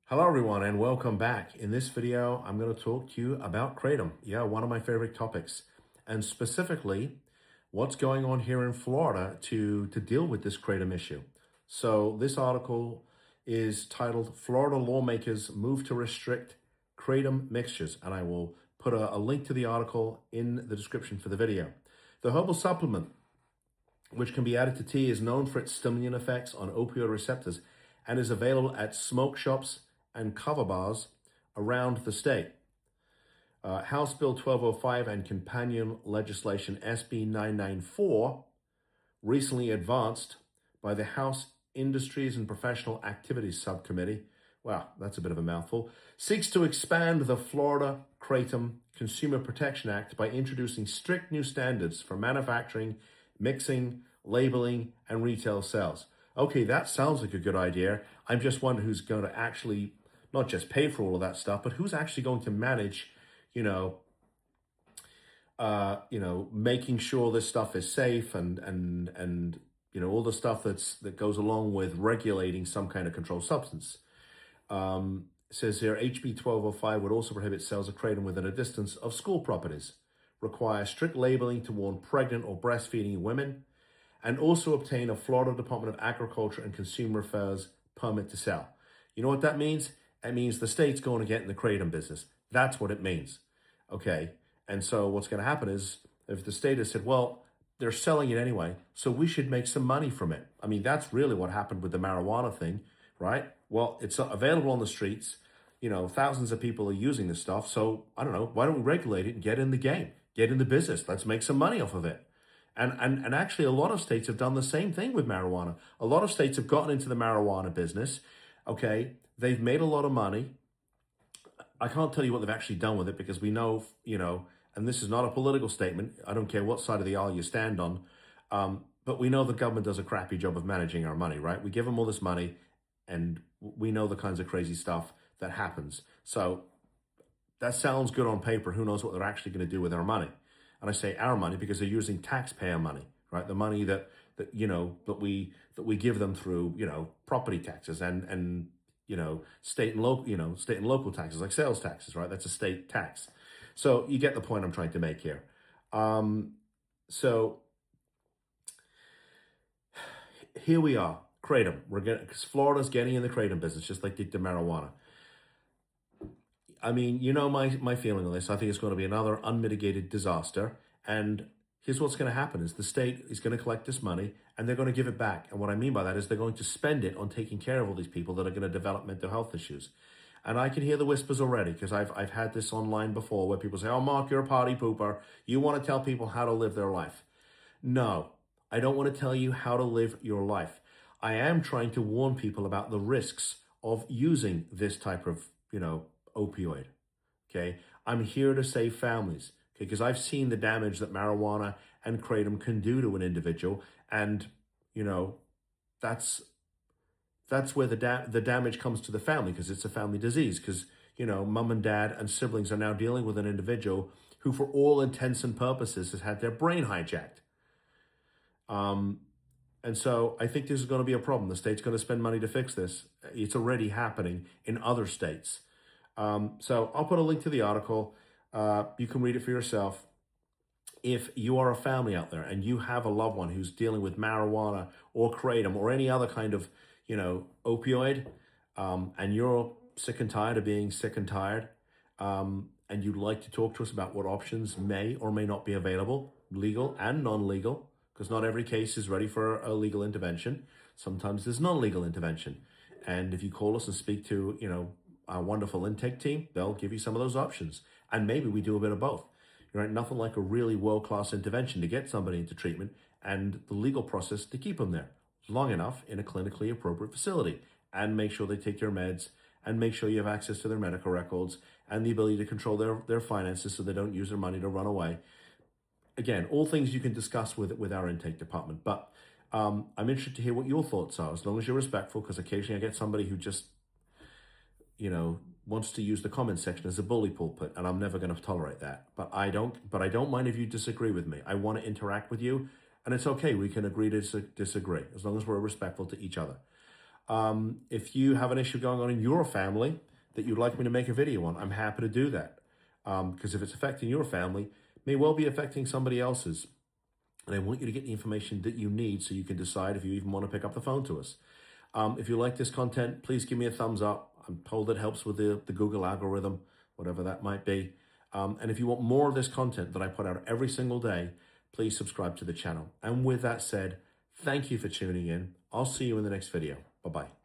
Hello everyone and welcome back. In this video, I'm going to talk to you about Kratom. Yeah, one of my favorite topics. And specifically, what's going on here in Florida to deal with this Kratom issue. So this article is titled Florida Lawmakers Move to Restrict Kratom Mixtures. And I will put a link to the article in the description for the video. The herbal supplement, which can be added to tea, is known for its stimulant effects on opioid receptors and is available at smoke shops and kava bars around the state. House Bill 1205 and companion legislation SB 994, recently advanced by the House Industries and Professional Activities Subcommittee, wow, that's a bit of a mouthful, seeks to expand the Florida Kratom Consumer Protection Act by introducing strict new standards for manufacturing, mixing, labeling, and retail sales. Okay, that sounds like a good idea. I'm just wondering who's going to actually not just pay for all of that stuff, but who's actually going to manage, making sure this stuff is safe and all the stuff that goes along with regulating some kind of controlled substance. It says here, HB 1205 would also prohibit sales of kratom within a distance of school properties, require strict labeling to warn pregnant or breastfeeding women, and also obtain a Florida Department of Agriculture and Consumer Affairs permit to sell. You know what that means? It means the state's going to get in the kratom business. That's what it means. Okay. And so what's going to happen is if the state has said, well, they're selling it anyway, so we should make some money from it. I mean, that's really what happened with the marijuana thing, right? Well, it's available on the streets. Thousands of people are using this stuff. So I don't know, why don't we regulate it and get in the game, get in the business? Let's make some money off of it. And actually, a lot of states have done the same thing with marijuana. A lot of states have gotten into the marijuana business. Okay, they've made a lot of money. I can't tell you what they've actually done with it because we know, and this is not a political statement. I don't care what side of the aisle you stand on. But we know the government does a crappy job of managing our money, right? We give them all this money and we know the kinds of crazy stuff that happens. So that sounds good on paper. Who knows what they're actually going to do with our money? And I say our money because they're using taxpayer money, right? The money that we give them through, property taxes and state and local taxes like sales taxes, right? That's a state tax. So you get the point I'm trying to make here. So here we are, kratom. Because Florida's getting in the kratom business, just like they did the marijuana. I mean, my feeling on this. I think it's going to be another unmitigated disaster. And here's what's going to happen is the state is going to collect this money and they're going to give it back. And what I mean by that is they're going to spend it on taking care of all these people that are going to develop mental health issues. And I can hear the whispers already because I've had this online before where people say, oh, Mark, you're a party pooper. You want to tell people how to live their life. No, I don't want to tell you how to live your life. I am trying to warn people about the risks of using this type of, opioid. Okay. I'm here to save families. Okay. Because I've seen the damage that marijuana and kratom can do to an individual. And, that's where the damage comes to the family because it's a family disease. Because, mom and dad and siblings are now dealing with an individual who, for all intents and purposes, has had their brain hijacked. And so I think this is going to be a problem. The state's going to spend money to fix this. It's already happening in other states. So I'll put a link to the article. You can read it for yourself. If you are a family out there and you have a loved one who's dealing with marijuana or kratom or any other kind of, opioid, and you're sick and tired of being sick and tired, and you'd like to talk to us about what options may or may not be available, legal and non-legal, because not every case is ready for a legal intervention. Sometimes there's non-legal intervention. And if you call us and speak to, our wonderful intake team, they'll give you some of those options. And maybe we do a bit of both. Right? Nothing like a really world-class intervention to get somebody into treatment and the legal process to keep them there long enough in a clinically appropriate facility and make sure they take their meds and make sure you have access to their medical records and the ability to control their finances so they don't use their money to run away. Again, all things you can discuss with our intake department. But I'm interested to hear what your thoughts are, as long as you're respectful, because occasionally I get somebody who just, wants to use the comment section as a bully pulpit, and I'm never going to tolerate that. But I don't mind if you disagree with me. I want to interact with you, and it's okay. We can agree to disagree as long as we're respectful to each other. If you have an issue going on in your family that you'd like me to make a video on, I'm happy to do that. Because if it's affecting your family, it may well be affecting somebody else's. And I want you to get the information that you need so you can decide if you even want to pick up the phone to us. If you like this content, please give me a thumbs up. I'm told it helps with the Google algorithm, whatever that might be. And if you want more of this content that I put out every single day, please subscribe to the channel. And with that said, thank you for tuning in. I'll see you in the next video. Bye-bye.